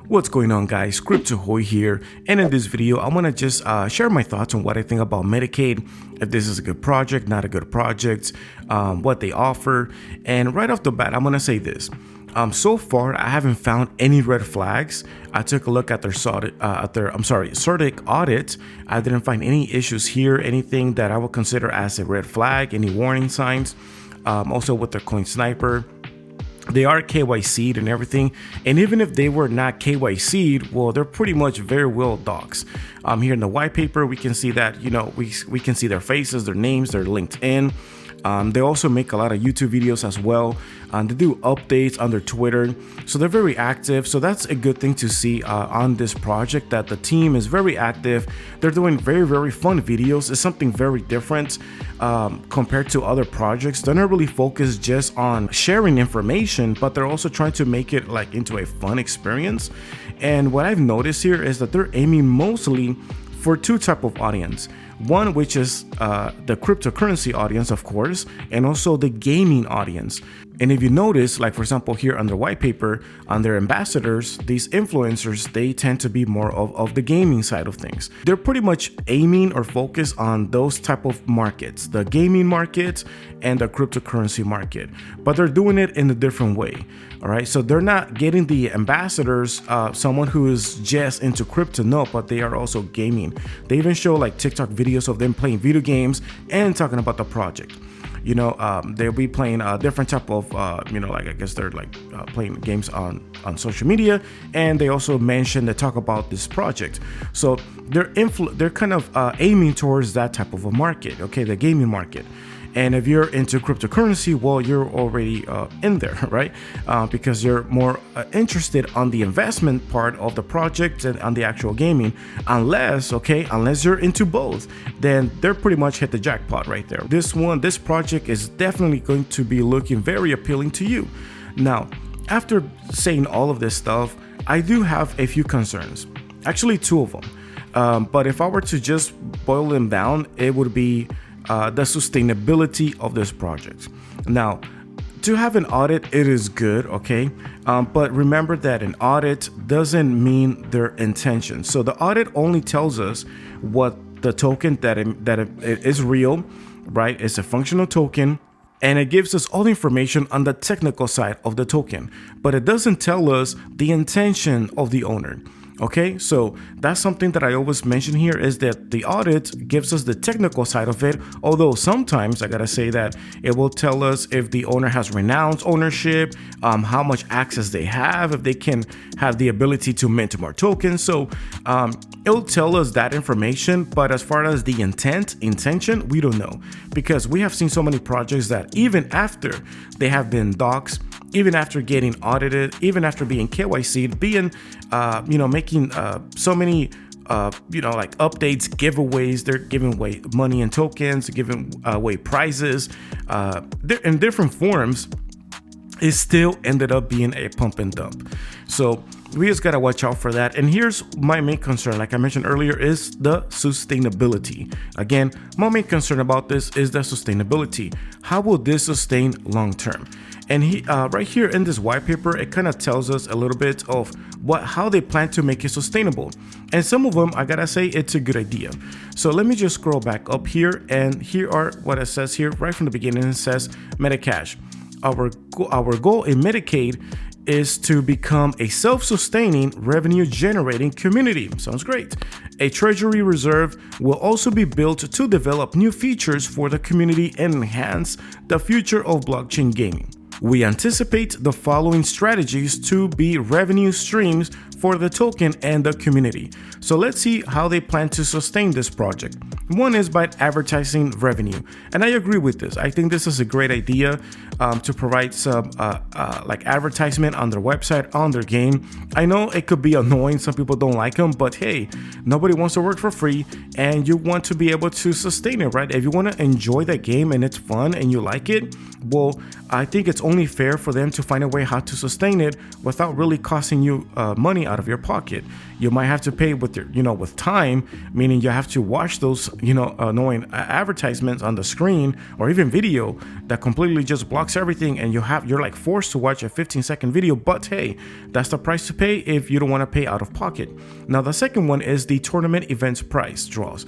What's going on, guys? CryptoHoy here, and in this video I want to just share my thoughts on what I think about Metacade, if this is a good project, not a good project, what they offer. And right off the bat, I'm going to say this. So far I haven't found any red flags. I took a look at their Certic audit. I didn't find any issues here, anything that I would consider as a red flag, any warning signs. Also with their coin sniper, they are KYC'd and everything, and even if they were not KYC'd, well, they're pretty much very well docs. Here in the white paper, we can see that, we can see their faces, their names, their LinkedIn. They also make a lot of YouTube videos as well. They do updates on their Twitter, so they're very active. So that's a good thing to see on this project, that the team is very active. They're doing very, very fun videos. It's something very different compared to other projects. They're not really focused just on sharing information, but they're also trying to make it like into a fun experience. And what I've noticed here is that they're aiming mostly for two type of audience. One, which is the cryptocurrency audience, of course, and also the gaming audience. And if you notice, like for example, here on their white paper, on their ambassadors, these influencers, they tend to be more of the gaming side of things. They're pretty much aiming or focused on those type of markets, the gaming market and the cryptocurrency market, but they're doing it in a different way. All right, so they're not getting the ambassadors, someone who is just into crypto, no, but they are also gaming. They even show like TikTok videos of them playing video games and talking about the project. They'll be playing a different type of, like I guess they're like playing games on social media, and they also they talk about this project. So they're kind of aiming towards that type of a market, okay, the gaming market. And if you're into cryptocurrency, well, you're already in there, right? Because you're more interested on the investment part of the project and on the actual gaming. Unless you're into both, then they're pretty much hit the jackpot right there. This project is definitely going to be looking very appealing to you. Now, after saying all of this stuff, I do have a few concerns. Actually, two of them. But if I were to just boil them down, it would be the sustainability of this project. Now, to have an audit, it is good, okay? But remember that an audit doesn't mean their intention. So the audit only tells us what the token that it is real, right? It's a functional token, and it gives us all the information on the technical side of the token, but it doesn't tell us the intention of the owner. Okay, so that's something that I always mention here, is that the audit gives us the technical side of it, although sometimes I gotta say that it will tell us if the owner has renounced ownership, how much access they have, if they can have the ability to mint more tokens. So it'll tell us that information, but as far as the intention, we don't know, because we have seen so many projects that even after they have been doxed, even after getting audited, even after being KYC'd, being, making so many, like updates, giveaways, they're giving away money and tokens, giving away prizes, they're in different forms, it still ended up being a pump and dump. So we just gotta watch out for that. And here's my main concern, like I mentioned earlier, is the sustainability. Again, my main concern about this is the sustainability. How will this sustain long term? And right here in this white paper, it kind of tells us a little bit of how they plan to make it sustainable. And some of them, I gotta say, it's a good idea. So let me just scroll back up here, and here are what it says here right from the beginning. It says Metacash. Our goal in Metacade is to become a self-sustaining, revenue-generating community. Sounds great. A treasury reserve will also be built to develop new features for the community and enhance the future of blockchain gaming. We anticipate the following strategies to be revenue streams for the token and the community. So let's see how they plan to sustain this project. One is by advertising revenue, and I agree with this. I think this is a great idea to provide some like advertisement on their website, on their game. I know it could be annoying, some people don't like them, but hey, nobody wants to work for free, and you want to be able to sustain it, right? If you want to enjoy that game and it's fun and you like it, well, I think it's only fair for them to find a way how to sustain it without really costing you money out of your pocket. You might have to pay with with time, meaning you have to watch those annoying advertisements on the screen or even video that completely just blocks everything, and you're like forced to watch a 15-second video. But hey, that's the price to pay if you don't want to pay out of pocket. Now the second one is the tournament events price draws.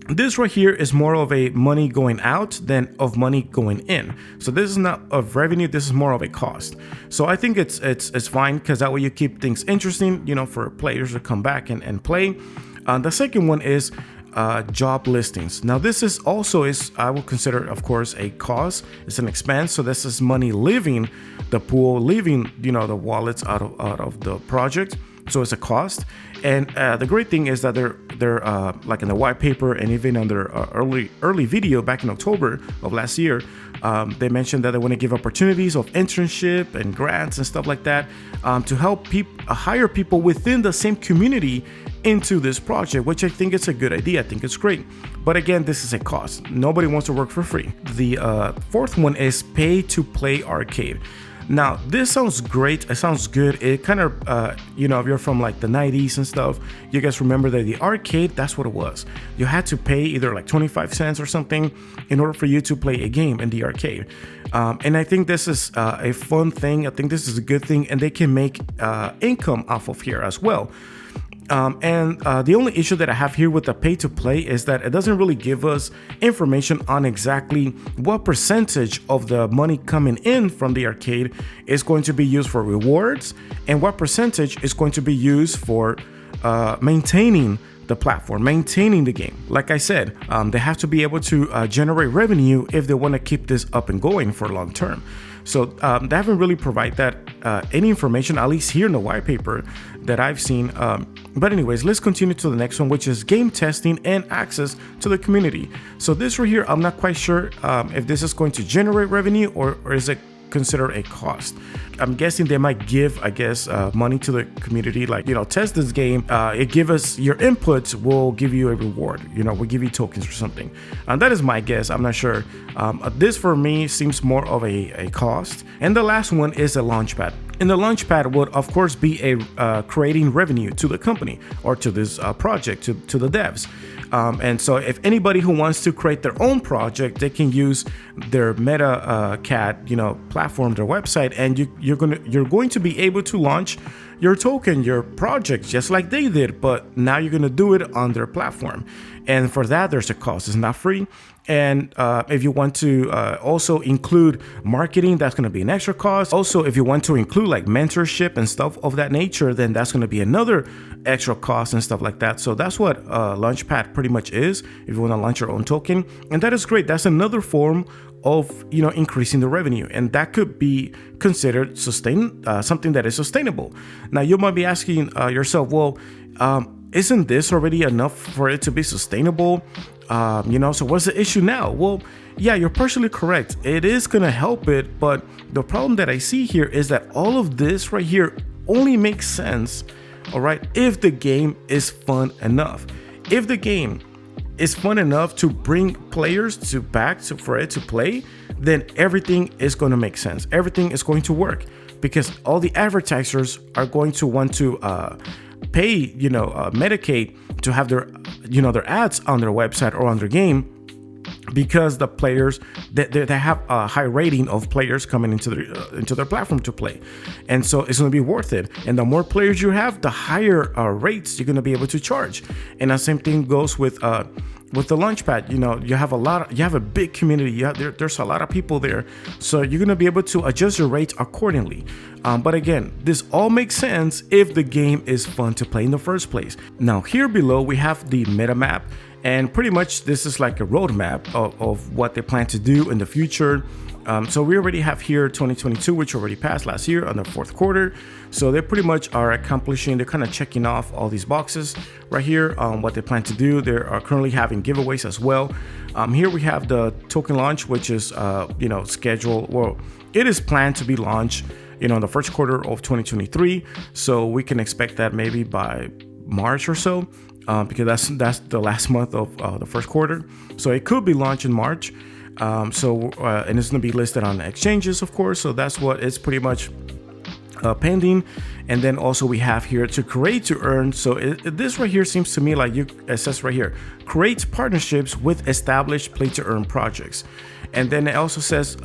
This right here is more of a money going out than of money going in. So this is not of revenue, this is more of a cost. So I think it's fine, because that way you keep things interesting, for players to come back and play. The second one is job listings. Now this is also I will consider, of course, a cost. It's an expense. So this is money leaving the pool, leaving the wallets out of the project. So it's a cost. And the great thing is that they're like in the white paper and even on their early video back in October of last year, they mentioned that they want to give opportunities of internship and grants and stuff like that to help hire people within the same community into this project, which I think is a good idea. I think it's great. But again, this is a cost. Nobody wants to work for free. The fourth one is pay to play arcade. Now, this sounds great. It sounds good. It kind of, if you're from like the 90s and stuff, you guys remember that the arcade, that's what it was. You had to pay either like 25 cents or something in order for you to play a game in the arcade. And I think this is a fun thing. I think this is a good thing, and they can make income off of here as well. The only issue that I have here with the pay to play is that it doesn't really give us information on exactly what percentage of the money coming in from the arcade is going to be used for rewards and what percentage is going to be used for maintaining the platform, maintaining the game. Like I said, they have to be able to generate revenue if they want to keep this up and going for long term. So they haven't really provided that any information, at least here in the white paper that I've seen. But anyways, let's continue to the next one, which is game testing and access to the community. So this right here, I'm not quite sure if this is going to generate revenue or is it considered a cost. I'm guessing they might give, money to the community, like, test this game, it give us your inputs, we'll give you a reward, we'll give you tokens or something. And that is my guess. I'm not sure. This for me seems more of a cost. And the last one is a launchpad. And the launchpad would of course be a creating revenue to the company or to this project, to the devs. And so if anybody who wants to create their own project, they can use their MetaCade, platform, their website, and you're going to be able to launch your token, your project, just like they did, but now you're going to do it on their platform. And for that, there's a cost. It's not free. And if you want to also include marketing, that's going to be an extra cost. Also, if you want to include like mentorship and stuff of that nature, then that's going to be another extra cost and stuff like that. So that's what Launchpad pretty much is, if you want to launch your own token. And that is great. That's another form of increasing the revenue, and that could be considered something that is sustainable. Now you might be asking yourself, well, isn't this already enough for it to be sustainable? So what's the issue now? Well, yeah, you're partially correct. It is gonna help it, but the problem that I see here is that all of this right here only makes sense, all right, if the game is fun enough. If the game is fun enough to bring players for it to play, then everything is going to make sense. Everything is going to work because all the advertisers are going to want to pay, Metacade to have their ads on their website or on their game, because the players they have a high rating of players coming into their platform to play, and so it's going to be worth it. And the more players you have, the higher rates you're going to be able to charge. And the same thing goes with the Launchpad. You have a big community. There's a lot of people there, so you're going to be able to adjust your rates accordingly. But again, this all makes sense if the game is fun to play in the first place. Now here below we have the meta map. And pretty much this is like a roadmap of what they plan to do in the future. So we already have here 2022, which already passed last year on the fourth quarter. So they pretty much are accomplishing, they're kind of checking off all these boxes right here on what they plan to do. They are currently having giveaways as well. Here we have the token launch, which is, scheduled. Well, it is planned to be launched, in the first quarter of 2023. So we can expect that maybe by March or so. Because that's the last month of the first quarter, so it could be launched in March. And it's going to be listed on exchanges, of course. So that's what it's pretty much pending. And then also we have here to create to earn. So this right here seems to me like it says right here, create partnerships with established play to earn projects. And then it also says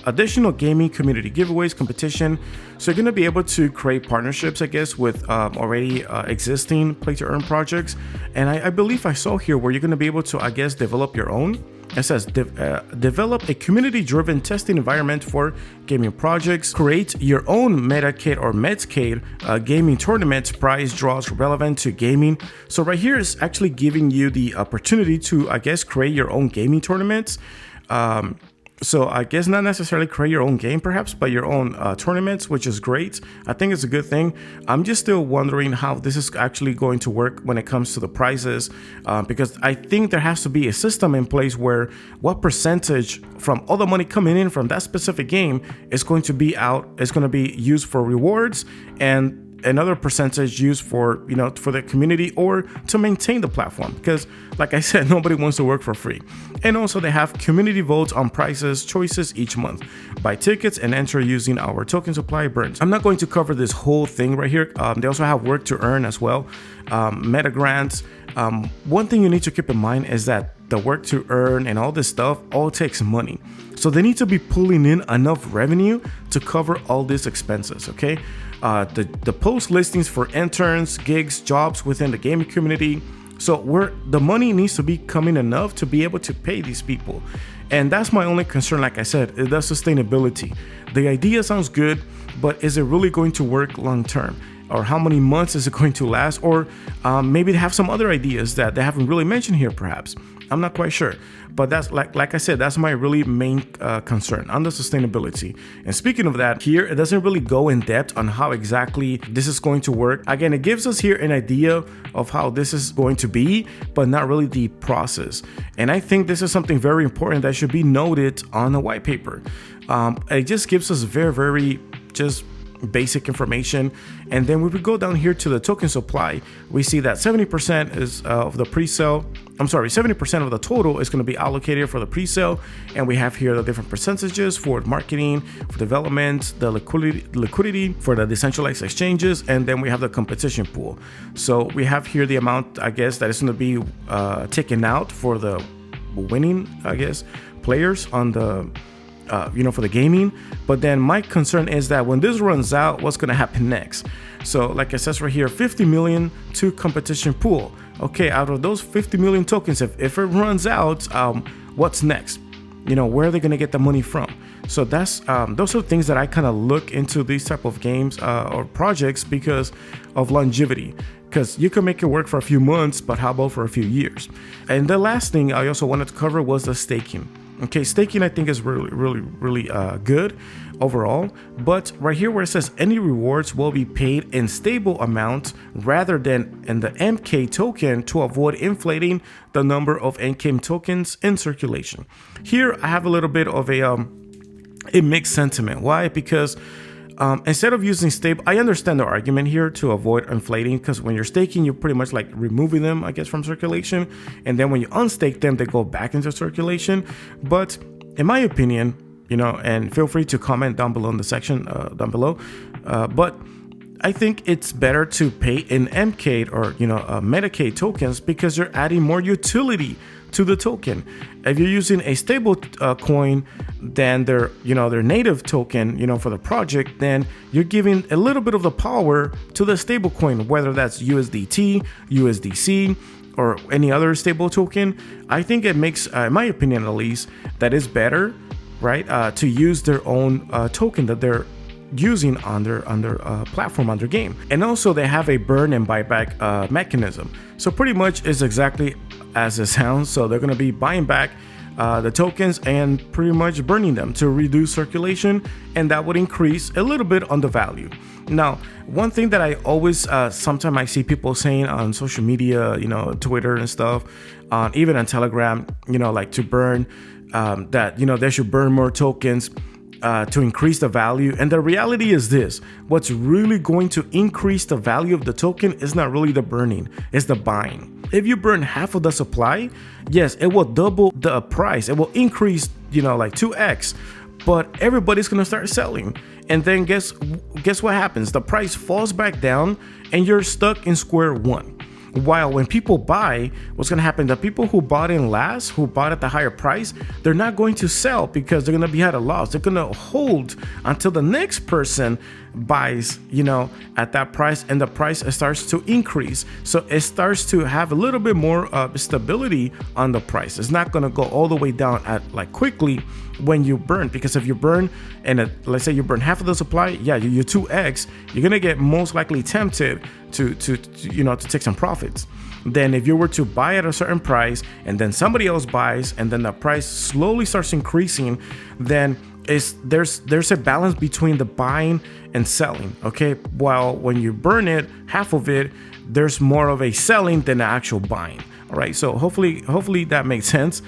additional gaming community giveaways, competition. So you're going to be able to create partnerships, I guess, with already existing play to earn projects. And I believe I saw here where you're going to be able to, I guess, develop your own. It says develop a community-driven testing environment for gaming projects, create your own Metacade or Metacade gaming tournaments, prize draws relevant to gaming. So right here is actually giving you the opportunity to, I guess, create your own gaming tournaments. So I guess not necessarily create your own game perhaps, but your own tournaments, which is great. I think it's a good thing. I'm just still wondering how this is actually going to work when it comes to the prizes, because I think there has to be a system in place where what percentage from all the money coming in from that specific game is going to be used for rewards, and another percentage used for, you know, for the community or to maintain the platform, because like I said, nobody wants to work for free. And also they have community votes on prizes choices each month. Buy tickets and enter using our token supply burns. I'm not going to cover this whole thing right here. They also have work to earn as well, meta grants. One thing you need to keep in mind is that the work to earn and all this stuff all takes money. So they need to be pulling in enough revenue to cover all these expenses, okay? The post listings for interns, gigs, jobs within the gaming community. So where the money needs to be coming enough to be able to pay these people. And that's my only concern, like I said, is the sustainability. The idea sounds good, but is it really going to work long term? Or how many months is it going to last? Or maybe they have some other ideas that they haven't really mentioned here perhaps. I'm not quite sure, but that's like I said, that's my really main concern on the sustainability. And speaking of that, here it doesn't really go in depth on how exactly this is going to work. Again, it gives us here an idea of how this is going to be, but not really the process. And I think this is something very important that should be noted on the white paper. It just gives us very just basic information. And then when we go down here to the token supply, we see that 70% is of the pre-sale. 70% of the total is going to be allocated for the pre-sale. And we have here the different percentages for marketing, for development, the liquidity for the decentralized exchanges, and then we have the competition pool. So we have here the amount, I guess, that is going to be taken out for the winning, I guess, players on the for the gaming. But then my concern is that when this runs out, what's going to happen next? So like it says right here, 50 million to competition pool. Okay, out of those 50 million tokens, if it runs out, what's next? You know, where are they going to get the money from? So that's those are things that I kind of look into these type of games or projects because of longevity. Because you can make it work for a few months, but how about for a few years? And the last thing I also wanted to cover was the staking. Okay, staking I think is really good overall, but right here where it says any rewards will be paid in stable amount rather than in the MCADE token to avoid inflating the number of MCADE tokens in circulation. Here I have a little bit of a mixed sentiment. Why? Because instead of using stable, I understand the argument here to avoid inflating, because when you're staking, you're pretty much like removing them, I guess, from circulation. And then when you unstake them, they go back into circulation. But in my opinion, you know, and feel free to comment down below in the section down below. But I think it's better to pay in MCADE or, Metacade tokens because you're adding more utility to the token. If you're using a stable coin than their native token, for the project, then you're giving a little bit of the power to the stable coin, whether that's USDT, USDC, or any other stable token. I think it makes, in my opinion at least, that is better, right? To use their own token that they're using on their platform, on their game. And also they have a burn and buyback mechanism. So pretty much is exactly as it sounds. So they're going to be buying back the tokens and pretty much burning them to reduce circulation, and that would increase a little bit on the value. Now, one thing that I always sometimes I see people saying on social media, Twitter and stuff, even on Telegram, like to burn that they should burn more tokens to increase the value. And the reality is this: what's really going to increase the value of the token is not really the burning, it's the buying. If you burn half of the supply, yes, it will double the price. It will increase, like 2x. but everybody's gonna start selling. And then guess what happens? The price falls back down and you're stuck in square one. While when people buy, what's going to happen? The people who bought in last, who bought at the higher price, they're not going to sell because they're going to be at a loss. They're going to hold until the next person buys, at that price, and the price starts to increase. So it starts to have a little bit more stability on the price. It's not going to go all the way down at quickly when you burn, because if you burn and let's say you burn half of the supply, you 2x, you're gonna get most likely tempted to take some profits. Then if you were to buy at a certain price and then somebody else buys and then the price slowly starts increasing, then there's a balance between the buying and selling. Okay, while when you burn it, half of it, there's more of a selling than the actual buying. All right, so hopefully that makes sense.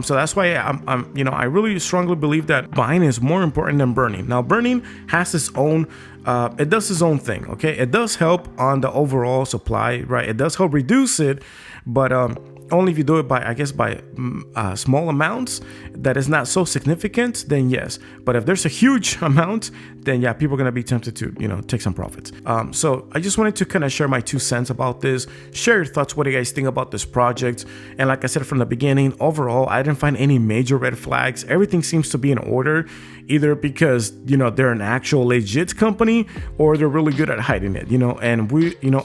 So that's why I really strongly believe that buying is more important than burning. Now, burning has its own, it does its own thing. Okay, it does help on the overall supply, right? It does help reduce it, but only if you do it by small amounts that is not so significant, then yes. But if there's a huge amount, then people are gonna be tempted to take some profits. So I just wanted to kind of share my 2 cents about this, share your thoughts. What do you guys think about this project? And like I said from the beginning, overall I didn't find any major red flags. Everything seems to be in order, either because they're an actual legit company or they're really good at hiding it, and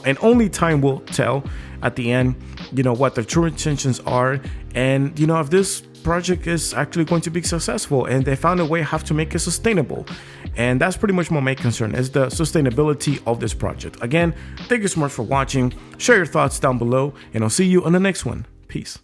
and only time will tell at the end what their true intentions are, and if this project is actually going to be successful and they found a way how to make it sustainable. And that's pretty much my main concern, is the sustainability of this project. Again, thank you so much for watching. Share your thoughts down below and I'll see you on the next one. Peace.